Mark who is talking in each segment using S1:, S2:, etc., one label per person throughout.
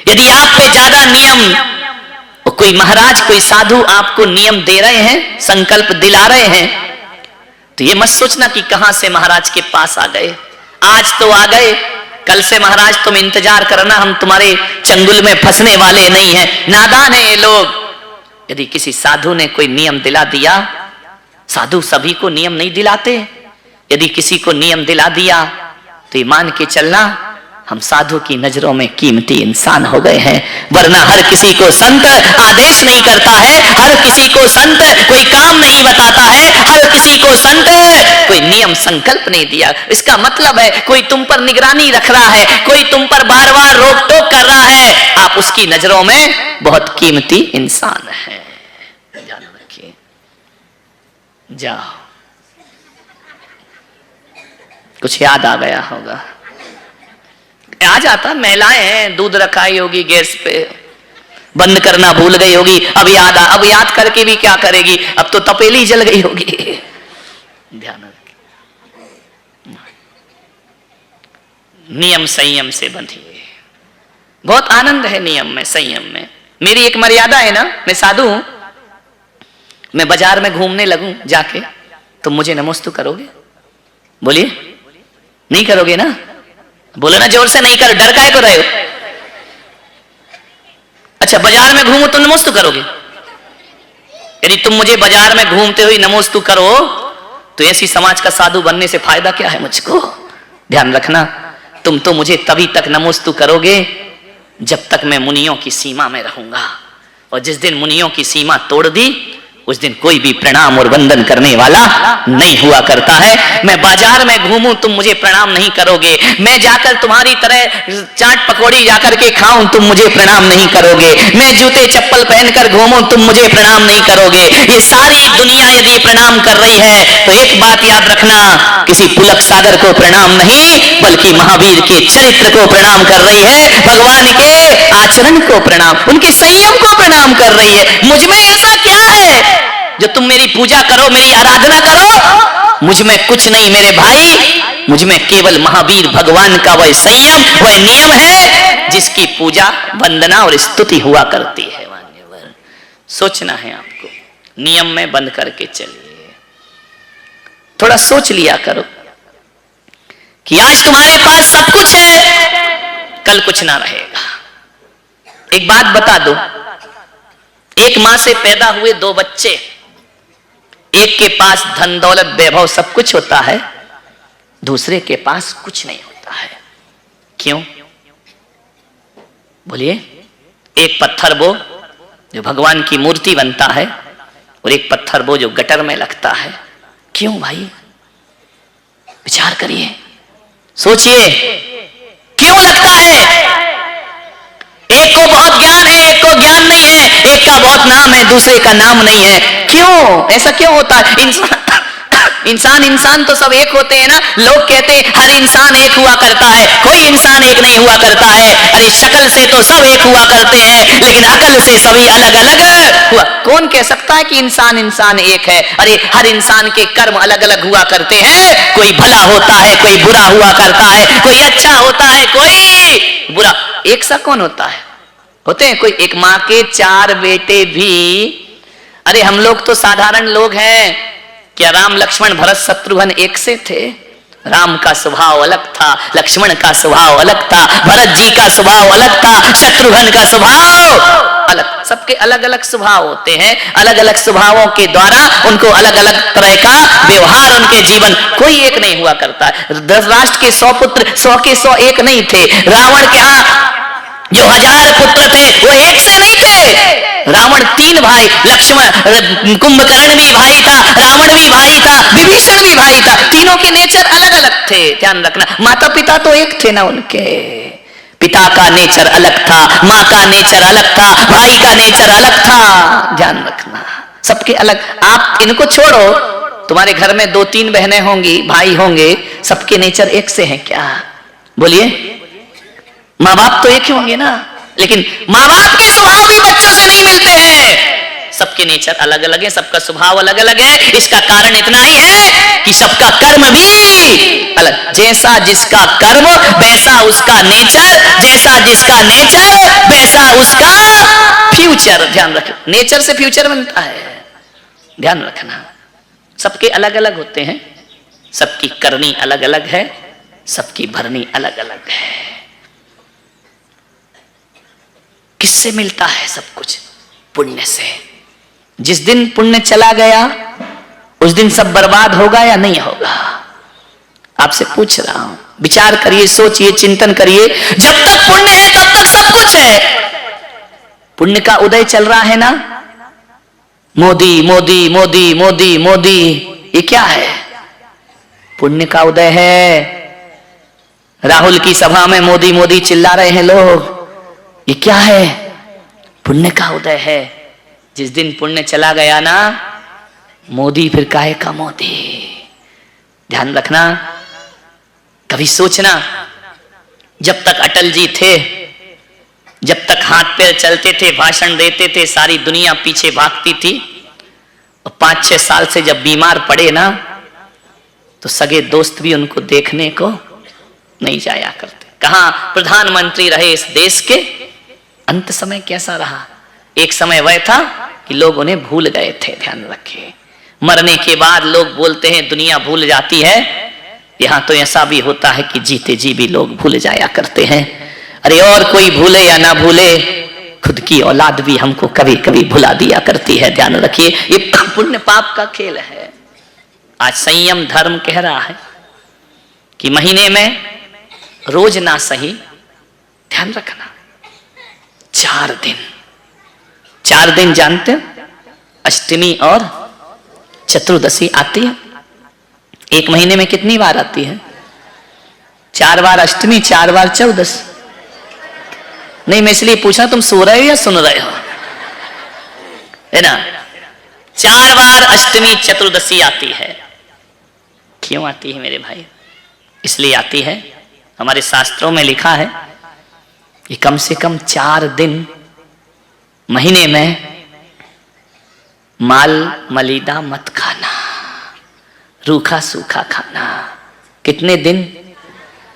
S1: यदि आप पे ज्यादा नियम, कोई महाराज कोई साधु आपको नियम दे रहे हैं, संकल्प दिला रहे हैं, तो ये मत सोचना कि कहां से महाराज के पास आ गए। आज तो आ गए, कल से महाराज तुम इंतजार करना, हम तुम्हारे चंगुल में फंसने वाले नहीं हैं। नादान है ये लोग। यदि किसी साधु ने कोई नियम दिला दिया, साधु सभी को नियम नहीं दिलाते, यदि किसी को नियम दिला दिया तो ये मान के चलना हम साधु की नजरों में कीमती इंसान हो गए हैं। वरना हर किसी को संत आदेश नहीं करता है, हर किसी को संत कोई काम नहीं बताता है, हर किसी को संत कोई नियम संकल्प नहीं दिया। इसका मतलब है कोई तुम पर निगरानी रख रहा है, कोई तुम पर बार बार रोक टोक कर रहा है, आप उसकी नजरों में बहुत कीमती इंसान है। ध्यान रखिए। जाओ, कुछ याद आ गया होगा। आ जाता, महिलाएं हैं, दूध रखाई होगी गैस पे, बंद करना भूल गई होगी, अब याद करके भी क्या करेगी, अब तो तपेली जल गई होगी। ध्यान रखिए, नियम संयम से बंधिए। बहुत आनंद है नियम में, संयम में। मेरी एक मर्यादा है ना, मैं साधु हूं, मैं बाजार में घूमने लगूं जाके, तो मुझे नमोस्तु करोगे? बोलिए, नहीं करोगे ना? बोलो ना जोर से, नहीं करो, डर काहे को रहे हो? अच्छा, बाजार में घूमो तो नमोस्तु करोगे? यदि तुम मुझे बाजार में घूमते हुए नमोस्तु करो तो ऐसी समाज का साधु बनने से फायदा क्या है मुझको? ध्यान रखना, तुम तो मुझे तभी तक नमोस्तु करोगे जब तक मैं मुनियों की सीमा में रहूंगा, और जिस दिन मुनियों की सीमा तोड़ दी उस दिन कोई भी प्रणाम और वंदन करने वाला नहीं हुआ करता है। मैं बाजार में घूमूं तुम मुझे प्रणाम नहीं करोगे, मैं जाकर तुम्हारी तरह चाट पकौड़ी जाकर के खाऊं तुम मुझे प्रणाम नहीं करोगे, मैं जूते चप्पल पहनकर घूमूं तुम मुझे प्रणाम नहीं करोगे। ये सारी दुनिया यदि प्रणाम कर रही है तो एक बात याद रखना, किसी पुलक सागर को प्रणाम नहीं बल्कि महावीर के चरित्र को प्रणाम कर रही है, भगवान के आचरण को प्रणाम, उनके संयम को प्रणाम कर रही है। मुझ में ऐसा क्या है जो तुम मेरी पूजा करो, मेरी आराधना करो? मुझ में कुछ नहीं मेरे भाई, मुझ में केवल महावीर भगवान का वह संयम, वह नियम है जिसकी पूजा वंदना और स्तुति हुआ करती है। मान्यवर, सोचना है आपको, नियम में बंद करके चलिए। थोड़ा सोच लिया करो कि आज तुम्हारे पास सब कुछ है, कल कुछ ना रहेगा। एक बात बता दो, एक मां से पैदा हुए दो बच्चे, एक के पास धन दौलत वैभव सब कुछ होता है, दूसरे के पास कुछ नहीं होता है। क्यों? बोलिए। एक पत्थर वो जो भगवान की मूर्ति बनता है और एक पत्थर वो जो गटर में लगता है। क्यों भाई? विचार करिए, सोचिए, क्यों लगता है? एक को बहुत ज्ञान है, एक को ज्ञान नहीं है, एक का बहुत नाम है, दूसरे का नाम नहीं है। क्यों? ऐसा क्यों होता है? इंसान तो सब एक होते हैं ना। लोग कहते हैं हर इंसान एक हुआ करता है, कोई इंसान एक नहीं हुआ करता है। अरे शक्ल से तो सब एक हुआ करते हैं, लेकिन अकल से सभी अलग अलग हुआ। कौन कह सकता है कि इंसान एक है? अरे हर इंसान के कर्म अलग अलग हुआ करते हैं, कोई भला होता है, कोई बुरा हुआ करता है, कोई अच्छा होता है, कोई बुरा। एक सा कौन होता है? होते हैं कोई। एक माँ के 4 बेटे भी, अरे हम लोग तो साधारण लोग हैं। क्या राम लक्ष्मण भरत शत्रुघ्न एक से थे? राम का स्वभाव अलग था, लक्ष्मण का स्वभाव अलग था, भरत जी का स्वभाव अलग था, शत्रुघ्न का स्वभाव अलग। सबके अलग अलग स्वभाव होते हैं, अलग अलग स्वभावों के द्वारा उनको अलग अलग तरह का व्यवहार, उनके जीवन, कोई एक नहीं हुआ करता। धृतराष्ट्र के 100 पुत्र 100 के 100 एक नहीं थे। रावण के जो 1000 पुत्र थे वो एक से नहीं थे। रावण 3 भाई, लक्ष्मण, कुंभकर्ण भी भाई था, रावण भी भाई था, विभीषण भी भाई था। तीनों के नेचर अलग अलग थे। ध्यान रखना, माता पिता तो एक थे ना उनके। पिता का नेचर अलग था, माँ का नेचर अलग था, भाई का नेचर अलग था। ध्यान रखना, सबके अलग। आप इनको छोड़ो, तुम्हारे घर में 2-3 बहनें होंगी, भाई होंगे, सबके नेचर एक से हैं क्या? बोलिए। माँ बाप तो एक ही होंगे ना, लेकिन माँ बाप के स्वभाव भी बच्चों से नहीं मिलते हैं। सबके नेचर अलग अलग है, सबका स्वभाव अलग अलग है। इसका कारण इतना ही है कि सबका कर्म भी अलग, जैसा जिसका कर्म वैसा उसका नेचर, जैसा जिसका नेचर वैसा उसका फ्यूचर। ध्यान रखना, नेचर से फ्यूचर बनता है, ध्यान रखना। सबके अलग अलग होते हैं, सबकी करनी अलग अलग है, सबकी भरनी अलग अलग है। किससे मिलता है सब कुछ? पुण्य से। जिस दिन पुण्य चला गया उस दिन सब बर्बाद होगा या नहीं होगा? आपसे पूछ रहा हूं, विचार करिए, सोचिए, चिंतन करिए। जब तक पुण्य है तब तक सब कुछ है। पुण्य का उदय चल रहा है ना, मोदी मोदी मोदी मोदी मोदी, ये क्या है? पुण्य का उदय है। राहुल की सभा में मोदी मोदी चिल्ला रहे हैं लोग, ये क्या है? पुण्य का उदय है। जिस दिन पुण्य चला गया ना, मोदी फिर काहे का मोदी। ध्यान रखना, कभी सोचना, जब तक अटल जी थे, जब तक हाथ पैर चलते थे, भाषण देते थे, सारी दुनिया पीछे भागती थी। और 5-6 साल से जब बीमार पड़े ना, तो सगे दोस्त भी उनको देखने को नहीं जाया करते। कहां प्रधानमंत्री रहे इस देश के? अंत समय कैसा रहा? एक समय वह था कि लोग उन्हें भूल गए थे। ध्यान रखिए, मरने के बाद लोग बोलते हैं दुनिया भूल जाती है। यहां तो ऐसा भी होता है कि जीते जी भी लोग भूल जाया करते हैं। अरे और कोई भूले या ना भूले, खुद की औलाद भी हमको कभी कभी भुला दिया करती है। ध्यान रखिए, ये पुण्य पाप का खेल है। आज संयम धर्म कह रहा है कि महीने में रोज ना सही, ध्यान रखना, 4 दिन, 4 दिन जानते हो? अष्टमी और चतुर्दशी आती है। एक महीने में कितनी बार आती है? 4 बार अष्टमी, 4 बार चौदस। नहीं, मैं इसलिए पूछा तुम सो रहे हो या सुन रहे हो, है ना? 4 बार अष्टमी चतुर्दशी आती है। क्यों आती है मेरे भाई? इसलिए आती है, हमारे शास्त्रों में लिखा है कि कम से कम 4 दिन महीने में माल मलिदा मत खाना, रूखा सूखा खाना। कितने दिन?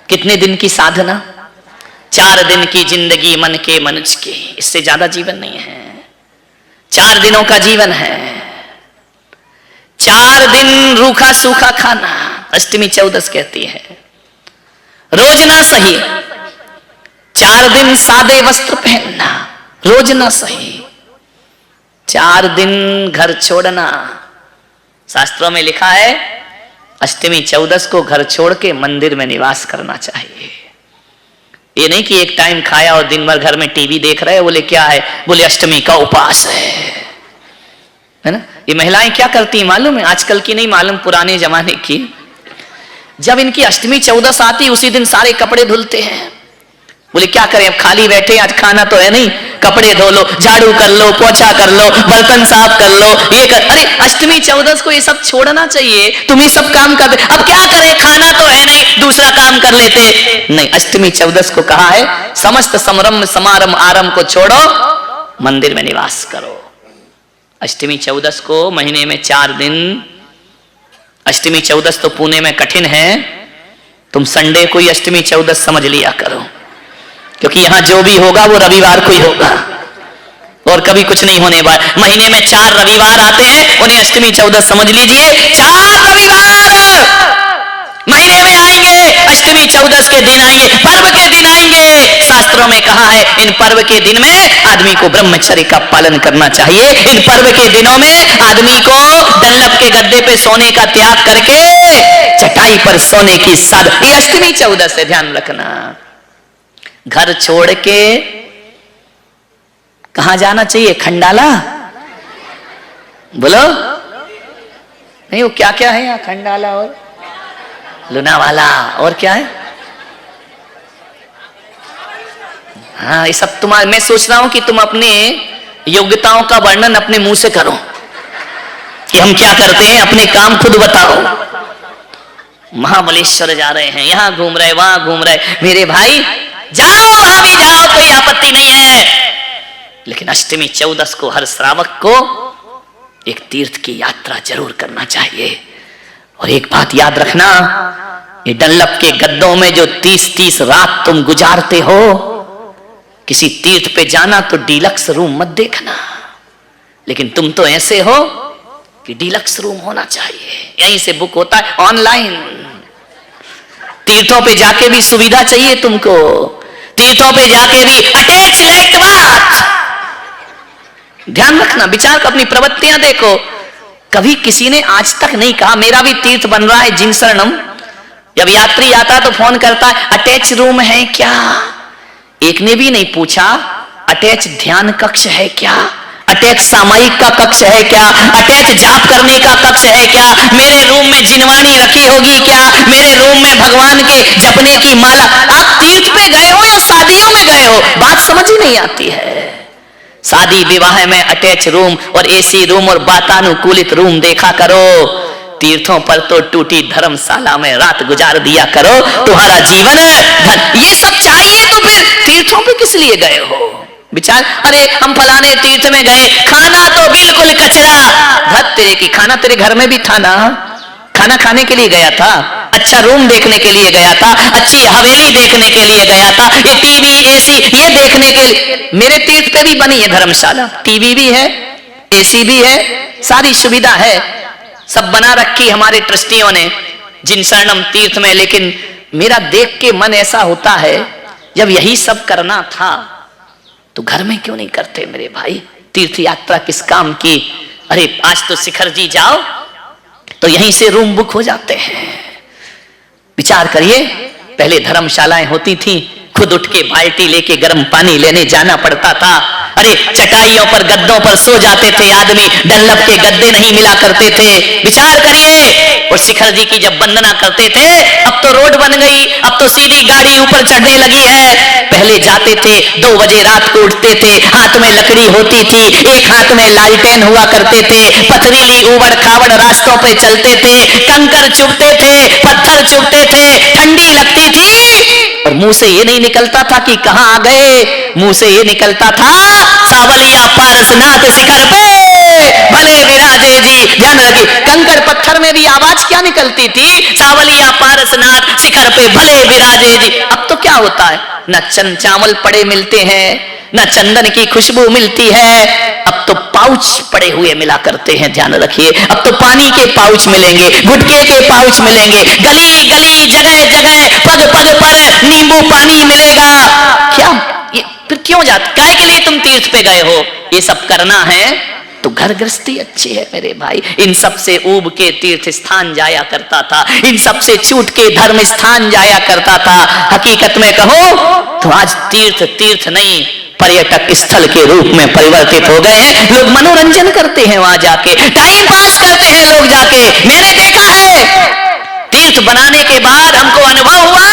S1: कितने दिन की साधना? 4 दिन की जिंदगी मन के मनुष्य की, इससे ज्यादा जीवन नहीं है। 4 दिनों का जीवन है। 4 दिन रूखा सूखा खाना, अष्टमी चौदस कहती है। रोज ना सही, 4 दिन सादे वस्त्र पहनना, रोज ना सही। 4 दिन घर छोड़ना। शास्त्रों में लिखा है अष्टमी चौदस को घर छोड़ के मंदिर में निवास करना चाहिए। ये नहीं कि एक टाइम खाया और दिन भर घर में टीवी देख रहे हैं, बोले क्या है, बोले अष्टमी का उपवास है ना? ये महिलाएं क्या करती मालूम है? आजकल की नहीं मालूम, पुराने जमाने की। जब इनकी अष्टमी चौदस आती, उसी दिन सारे कपड़े धुलते हैं। बोले क्या करें, अब खाली बैठे, आज खाना तो है नहीं, कपड़े धो लो, झाड़ू कर लो, पोछा कर लो, बर्तन साफ कर लो, ये कर। अरे अष्टमी चौदस को ये सब छोड़ना चाहिए, तुम ही सब काम कर दे। अब क्या करें, खाना तो है नहीं, दूसरा काम कर लेते। नहीं, अष्टमी चौदस को कहा है समस्त समारंभ समारंभ आरंभ को छोड़ो, मंदिर में निवास करो। अष्टमी चौदस को महीने में 4 दिन। अष्टमी चौदस तो पुणे में कठिन है, तुम संडे को ही अष्टमी चौदस समझ लिया करो, क्योंकि यहां जो भी होगा वो रविवार को ही होगा और कभी कुछ नहीं होने वाला। महीने में 4 रविवार आते हैं, उन्हें अष्टमी चौदस समझ लीजिए। 4 रविवार महीने में आएंगे, अष्टमी चौदस के दिन आएंगे, पर्व के दिन आएंगे। शास्त्रों में कहा है इन पर्व के दिन में आदमी को ब्रह्मचर्य का पालन करना चाहिए। इन पर्व के दिनों में आदमी को डल्लभ के गद्दे पे सोने का त्याग करके चटाई पर सोने की साध, ये अष्टमी चौदस है, ध्यान रखना। घर छोड़ के कहां जाना चाहिए? खंडाला। बोलो नहीं, वो क्या क्या है यहाँ? खंडाला और लोनावाला और क्या है? हाँ, ये सब तुम्हारे। मैं सोच रहा हूं कि तुम अपने योग्यताओं का वर्णन अपने मुंह से करो कि हम क्या करते हैं, अपने काम खुद बताओ। महाबलेश्वर जा रहे हैं, यहां घूम रहे, वहां घूम रहे। मेरे भाई जाओ, वहां भी जाओ, कोई आपत्ति नहीं है, लेकिन अष्टमी चौदस को हर श्रावक को एक तीर्थ की यात्रा जरूर करना चाहिए। और एक बात याद रखना, ये डनलप के गद्दों में जो 30-30 रात तुम गुजारते हो, किसी तीर्थ पे जाना तो डीलक्स रूम मत देखना। लेकिन तुम तो ऐसे हो कि डीलक्स रूम होना चाहिए, यहीं से बुक होता है ऑनलाइन। तीर्थों पे जाके भी सुविधा चाहिए तुमको, तीर्थों पे जाके भी अटैच लेट बात। ध्यान रखना, विचार कर, अपनी प्रवृत्तियां देखो। कभी किसी ने आज तक नहीं कहा मेरा भी तीर्थ बन रहा है जिन शरणम। जब यात्री आता तो फोन करता है अटैच रूम है क्या? एक ने भी नहीं पूछा अटैच ध्यान कक्ष है क्या, अटैच सामायिक का कक्ष है क्या, अटैच जाप करने का कक्ष है क्या, मेरे रूम में जिनवानी रखी होगी क्या, मेरे रूम में भगवान के जपने की माला। आप तीर्थ पे गए हो या शादियों में गए हो, बात समझ ही नहीं आती है। शादी विवाह में अटैच रूम और एसी रूम और वातानुकूलित रूम देखा करो। तीर्थों पर तो टूटी धर्मशाला में रात गुजार दिया करो, तुम्हारा जीवन ये सब चाहिए तो फिर तीर्थों पे किस लिए गए हो? विचार, अरे हम फलाने तीर्थ में गए, खाना तो बिल्कुल कचरा। धत तेरे की, खाना तेरे घर में भी था ना, खाना खाने के लिए गया था, अच्छा रूम देखने के लिए गया था, अच्छी हवेली देखने के लिए गया था, ये टीवी एसी ये देखने के लिए। मेरे तीर्थ पे भी बनी है धर्मशाला, टीवी भी है, एसी भी है, सारी सुविधा है, सब बना रखी हमारे ट्रस्टियों ने जिन शरणम तीर्थ में। लेकिन मेरा देख के मन ऐसा होता है, जब यही सब करना था तो घर में क्यों नहीं करते मेरे भाई? तीर्थ यात्रा किस काम की? अरे आज तो शिखर जी जाओ तो यहीं से रूम बुक हो जाते हैं। विचार करिए, पहले धर्मशालाएं होती थी, खुद उठ के बाल्टी लेके गर्म पानी लेने जाना पड़ता था। अरे चटाइयों पर गद्दों पर सो जाते थे आदमी, डनलप के गद्दे नहीं मिला करते थे। विचार करिए, और शिखर जी की जब वंदना करते थे, अब तो रोड बन गई, अब तो सीधी गाड़ी ऊपर चढ़ने लगी है। पहले जाते थे 2 बजे रात को उठते थे, हाथ में लकड़ी होती थी, एक हाथ में लालटेन हुआ करते थे, पथरीली ऊबड़ खाबड़ रास्तों पे चलते थे, कंकर चुभते थे, पत्थर चुभते थे, ठंडी लगती थी और मुंह से ये नहीं निकलता था कि कहां आ गए, मुंह से ये निकलता था सावलिया पारसनाथ शिखर पे भले विराजे जी। ध्यान रखिए, कंकर पत्थर में भी आवाज क्या निकलती थी? सावलिया पारसनाथ शिखर पे भले विराजे जी। अब तो क्या होता है, न चंद चावल पड़े मिलते हैं, न चंदन की खुशबू मिलती है, अब तो पाउच पड़े हुए मिला करते हैं। ध्यान रखिए, अब तो पानी के पाउच मिलेंगे, गुटके के पाउच मिलेंगे, गली गली जगह जगह पग पग पर नींबू पानी मिलेगा। क्या ये फिर क्यों जाते? काय के लिए तुम तीर्थ पे गए हो? ये सब करना है तो घर गृहस्थी अच्छी है मेरे भाई। इन सब से ऊब के तीर्थ स्थान जाया करता था, इन सब से छूट के धर्म स्थान जाया करता था। हकीकत में कहो तो आज तीर्थ तीर्थ नहीं, पर्यटक स्थल के रूप में परिवर्तित हो गए हैं। लोग मनोरंजन करते हैं, वहां जाके टाइम पास करते हैं लोग जाके। मैंने देखा है, तीर्थ बनाने के बाद हमको अनुभव हुआ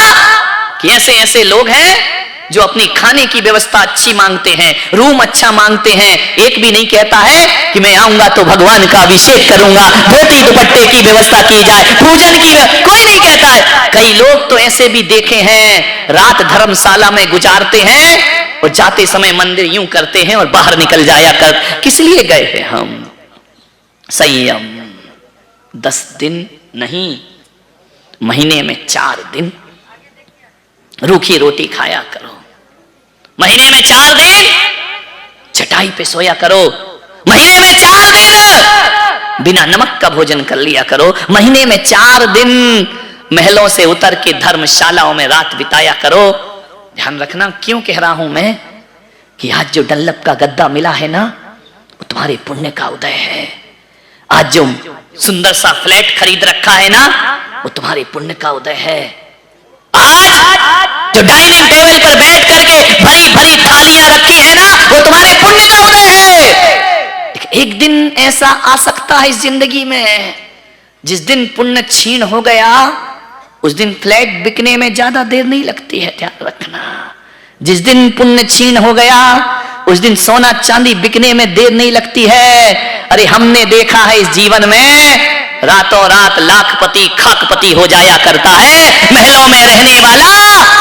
S1: कि ऐसे ऐसे लोग हैं जो अपनी खाने की व्यवस्था अच्छी मांगते हैं, रूम अच्छा मांगते हैं। एक भी नहीं कहता है कि मैं आऊंगा तो भगवान का अभिषेक करूंगा, धोती दुपट्टे की व्यवस्था की जाए, पूजन की कोई नहीं कहता है। कई लोग तो ऐसे भी देखे हैं, रात धर्मशाला में गुजारते हैं और जाते समय मंदिर यूं करते हैं और बाहर निकल जाया कर। किस लिए गए हैं हम? संयम। 10 दिन नहीं, महीने में 4 दिन रूखी रोटी खाया करो, महीने में 4 दिन चटाई पे सोया करो, महीने में 4 दिन बिना नमक का भोजन कर लिया करो, महीने में 4 दिन महलों से उतर के धर्मशालाओं में रात बिताया करो। ध्यान रखना, क्यों कह रहा हूं मैं कि आज जो डनलप का गद्दा मिला है ना, वो तुम्हारे पुण्य का उदय है। आज जो सुंदर सा फ्लैट खरीद रखा है ना, वो तुम्हारे पुण्य का उदय है। आज जो डाइनिंग टेबल पर बैठ करके भरी भरी थालियां रखी है ना, वो तुम्हारे पुण्य का उदय है। एक दिन ऐसा आ सकता है इस जिंदगी में, जिस दिन पुण्य छीन हो गया, उस दिन फ्लैट बिकने में ज्यादा देर नहीं लगती है। ध्यान रखना, जिस दिन पुण्य छीन हो गया, उस दिन सोना चांदी बिकने में देर नहीं लगती है। अरे हमने देखा है इस जीवन में, रातों रात लाखपति खाकपति हो जाया करता है, महलों में रहने वाला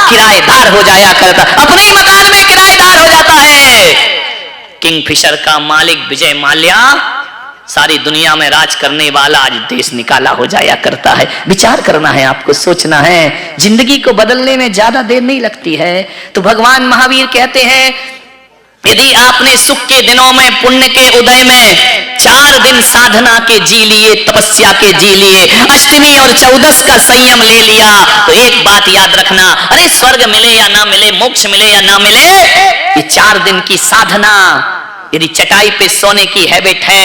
S1: किराएदार हो जाया करता, अपने ही मकान में किराएदार हो जाता है। किंगफिशर का मालिक विजय माल्या सारी दुनिया में राज करने वाला आज देश निकाला हो जाया करता है। विचार करना है, आपको सोचना है, जिंदगी को बदलने में ज्यादा देर नहीं लगती है। तो भगवान महावीर कहते हैं, यदि आपने सुख के दिनों में, पुण्य के उदय में 4 दिन साधना के जी लिए, तपस्या के जी लिए, अष्टमी और 14 का संयम ले लिया, तो एक बात याद रखना, अरे स्वर्ग मिले या ना मिले, मोक्ष मिले या ना मिले, ये 4 दिन की साधना, यदि चटाई पे सोने की हैबिट है,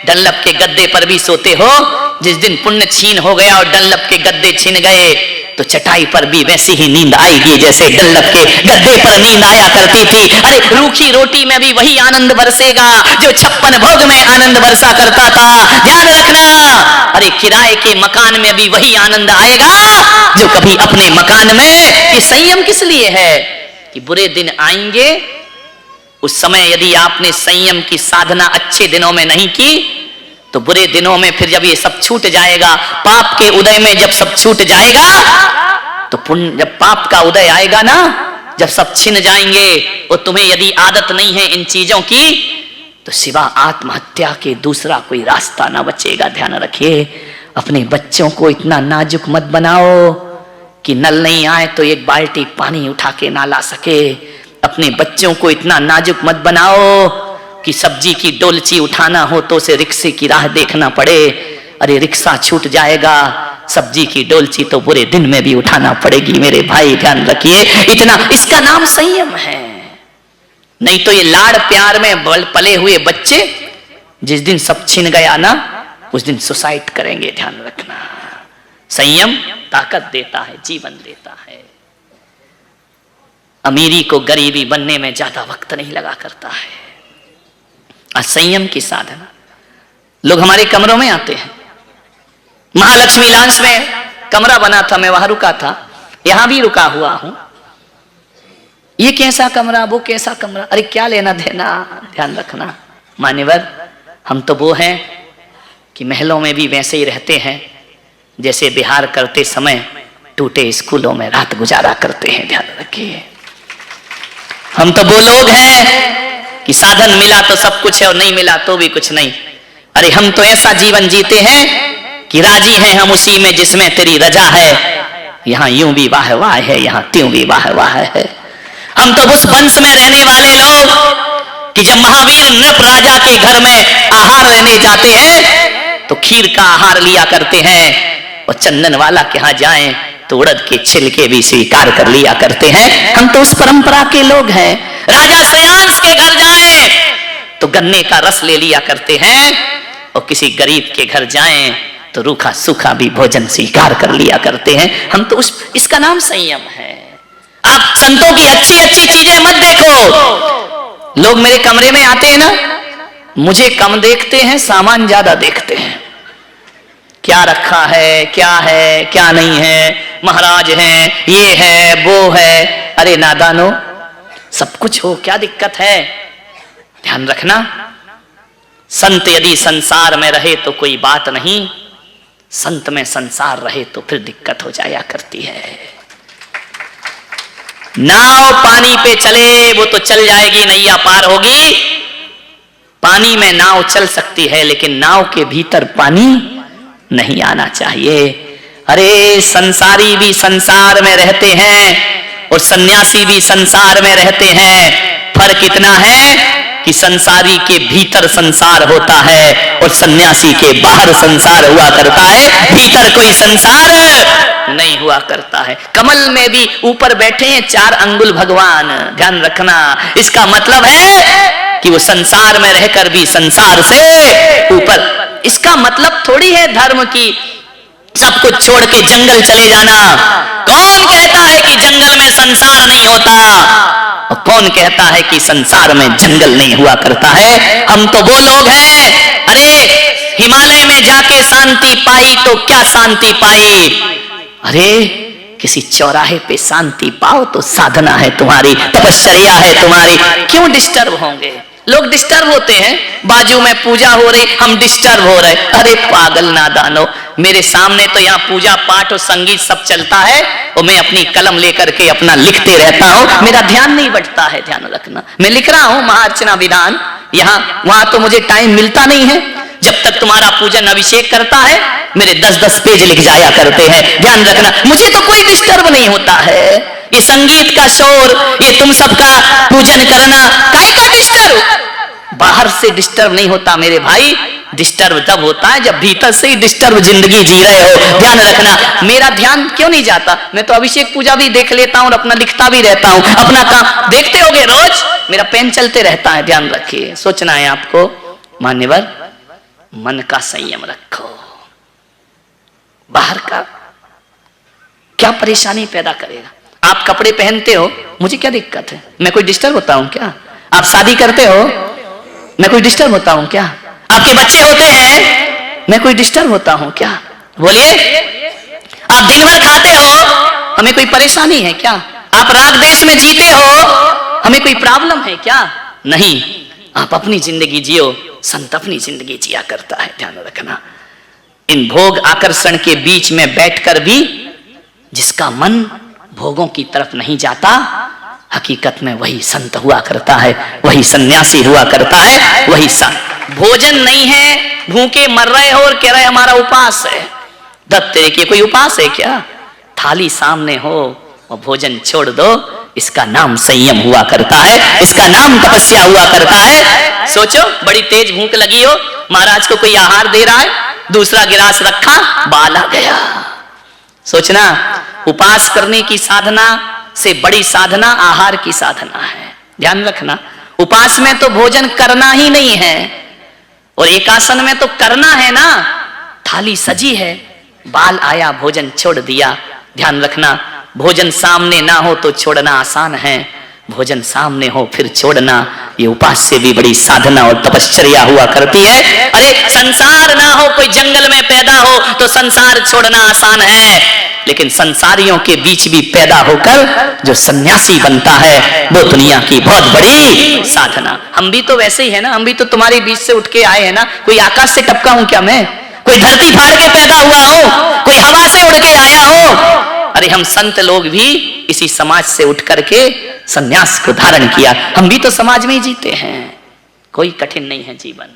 S1: डल्लभ के गद्दे पर भी सोते हो, जिस दिन पुण्य छीन हो गया और डल्लभ के गद्दे छिन गए, तो चटाई पर भी वैसी ही नींद आएगी जैसे डल्लभ के गद्दे पर नींद आया करती थी। अरे रूखी रोटी में भी वही आनंद बरसेगा जो 56 भोग में आनंद बरसा करता था। ध्यान रखना, अरे किराए के मकान में भी वही आनंद आएगा जो कभी अपने मकान में। ये संयम किस लिए है कि बुरे दिन आएंगे, उस समय यदि आपने संयम की साधना अच्छे दिनों में नहीं की, तो बुरे दिनों में फिर जब ये सब छूट जाएगा, पाप के उदय में जब सब छूट जाएगा, तो पुण्य, जब पाप का उदय आएगा ना, जब सब छिन जाएंगे, और तुम्हें यदि आदत नहीं है इन चीजों की, तो सिवा आत्महत्या के दूसरा कोई रास्ता ना बचेगा। ध्यान रखिए, अपने बच्चों को इतना नाजुक मत बनाओ कि नल नहीं आए तो एक बाल्टी पानी उठा के ना ला सके। अपने बच्चों को इतना नाजुक मत बनाओ कि सब्जी की डोलची उठाना हो तो उसे रिक्शे की राह देखना पड़े। अरे रिक्शा छूट जाएगा, सब्जी की डोलची तो बुरे दिन में भी उठाना पड़ेगी। मेरे भाई ध्यान रखिए, इतना, इसका नाम संयम है। नहीं तो ये लाड़ प्यार में पले हुए बच्चे जिस दिन सब छिन गया ना, उस दिन सुसाइड करेंगे। ध्यान रखना, संयम ताकत देता है, जीवन देता है। अमीरी को गरीबी बनने में ज्यादा वक्त नहीं लगा करता है। संयम की साधना, लोग हमारे कमरों में आते हैं। महालक्ष्मी लॉन्च में कमरा बना था, मैं वहां रुका था, यहां भी रुका हुआ हूं। ये कैसा कमरा, वो कैसा कमरा, अरे क्या लेना देना। ध्यान रखना मान्यवर, हम तो वो हैं कि महलों में भी वैसे ही रहते हैं जैसे बिहार करते समय टूटे स्कूलों में रात गुजारा करते हैं। ध्यान रखिए, हम तो वो लोग हैं कि साधन मिला तो सब कुछ है और नहीं मिला तो भी कुछ नहीं। अरे हम तो ऐसा जीवन जीते हैं कि राजी हैं हम उसी में जिसमें तेरी रजा है। यहां यूं भी वाह वाह है, यहां त्यों भी वाह वाह है। हम तो उस वंश में रहने वाले लोग कि जब महावीर नृप राजा के घर में आहार लेने जाते हैं तो खीर का आहार लिया करते हैं, और चंदन वाला के यहां जाएं तो उड़द के छिलके भी स्वीकार कर लिया करते हैं। हम तो उस परंपरा के लोग हैं। राजा श्रेयांश के घर जाएं तो गन्ने का रस ले लिया करते हैं, और किसी गरीब के घर जाएं तो रूखा सूखा भी भोजन स्वीकार कर लिया करते हैं। हम तो इसका नाम संयम है। आप संतों की अच्छी अच्छी चीजें मत देखो। लोग मेरे कमरे में आते हैं ना, मुझे कम देखते हैं, सामान ज्यादा देखते हैं। क्या रखा है, क्या नहीं है, महाराज हैं, ये है, वो है। अरे नादानो, सब कुछ हो, क्या दिक्कत है। ध्यान रखना, संत यदि संसार में रहे तो कोई बात नहीं, संत में संसार रहे तो फिर दिक्कत हो जाया करती है। नाव पानी पे चले वो तो चल जाएगी, नैया पार होगी। पानी में नाव चल सकती है, लेकिन नाव के भीतर पानी नहीं आना चाहिए। अरे संसारी भी संसार में रहते हैं और सन्यासी भी संसार में रहते हैं। फर्क इतना है कि संसारी के भीतर संसार होता है और सन्यासी के बाहर संसार हुआ करता है, भीतर कोई संसार नहीं हुआ करता है। कमल में भी ऊपर बैठे हैं 4 अंगुल भगवान। ध्यान रखना, इसका मतलब है कि वो संसार में रहकर भी संसार से ऊपर। इसका मतलब थोड़ी है धर्म की सब कुछ छोड़ के जंगल चले जाना। कौन कहता है कि जंगल में संसार नहीं होता, और कौन कहता है कि संसार में जंगल नहीं हुआ करता है। हम तो वो लोग हैं, अरे हिमालय में जाके शांति पाई तो क्या शांति पाई। अरे किसी चौराहे पे शांति पाओ तो साधना है तुम्हारी, तपश्चर्या है तुम्हारी। क्यों डिस्टर्ब होंगे लोग? डिस्टर्ब होते हैं, बाजू में पूजा हो रही, हम डिस्टर्ब हो रहे। अरे पागल नादानो, मेरे सामने तो यहाँ पूजा पाठ और संगीत सब चलता है, और मैं अपनी कलम लेकर के अपना लिखते रहता हूँ, मेरा ध्यान नहीं बढ़ता है। ध्यान रखना, मैं लिख रहा हूँ महाअर्चना विधान, यहाँ वहां तो मुझे टाइम मिलता नहीं है। जब तक तुम्हारा पूजन अभिषेक करता है मेरे 10-10 पेज लिख जाया करते हैं। ध्यान रखना, मुझे तो कोई डिस्टर्ब नहीं होता है। ये संगीत का शोर, ये तुम सबका पूजन करना, काहे का डिस्टर्ब? बाहर से डिस्टर्ब नहीं होता मेरे भाई, डिस्टर्ब तब होता है जब भीतर से ही डिस्टर्ब जिंदगी जी रहे हो। ध्यान रखना, मेरा ध्यान क्यों नहीं जाता? मैं तो अभिषेक पूजा भी देख लेता हूं और अपना लिखता भी रहता हूं, अपना काम देखते होगे रोज, मेरा पेन चलते रहता है। ध्यान रखिए, सोचना है आपको। मान्यवर, मन का संयम रखो। बाहर का क्या परेशानी पैदा करेगा? आप कपड़े पहनते हो, मुझे क्या दिक्कत है? मैं कोई डिस्टर्ब होता हूं क्या? आप शादी करते हो, मैं कोई डिस्टर्ब होता हूं क्या? आपके बच्चे होते हैं, मैं कोई डिस्टर्ब होता हूं क्या? बोलिए। आप दिन भर खाते हो, हमें कोई परेशानी है क्या? आप राग देश में जीते हो, हमें कोई प्रॉब्लम है क्या? नहीं, आप अपनी जिंदगी जियो, संत अपनी जिंदगी जिया करता है। ध्यान रखना, इन भोग आकर्षण के बीच में बैठकर भी जिसका मन भोगों की तरफ नहीं जाता, हकीकत में वही संत हुआ करता है, वही सन्यासी हुआ करता है, वही संत। भोजन नहीं है, भूखे मर रहे हो और कह रहे हमारा उपास है। दत्त तेरे के कोई उपास है क्या? थाली सामने हो और भोजन छोड़ दो, इसका नाम संयम हुआ करता है, इसका नाम तपस्या हुआ करता है। सोचो, बड़ी तेज भूख लगी हो, महाराज को कोई आहार दे रहा है, दूसरा गिलास रखा, बाल आ गया। सोचना, उपास करने की साधना से बड़ी साधना आहार की साधना है। ध्यान रखना, उपास में तो भोजन करना ही नहीं है, और एकासन में तो करना है ना। थाली सजी है, बाल आया, भोजन छोड़ दिया। ध्यान रखना, भोजन सामने ना हो तो छोड़ना आसान है, भोजन सामने हो फिर छोड़ना, ये उपास से भी बड़ी साधना और तपश्चर्या हुआ करती है। अरे संसार ना हो, कोई जंगल में पैदा हो तो संसार छोड़ना आसान है, लेकिन संसारियों के बीच भी पैदा होकर जो सन्यासी बनता है, वो दुनिया की बहुत बड़ी साधना। हम भी तो वैसे ही है ना, हम भी तो तुम्हारे बीच से उठ के आए हैं ना। कोई आकाश से टपका हूं क्या मैं? कोई धरती फाड़ के पैदा हुआ हो? कोई हवा से उड़ के आया हो? अरे हम संत लोग भी इसी समाज से उठ करके सन्यास को धारण किया। हम भी तो समाज में ही जीते हैं, कोई कठिन नहीं है जीवन।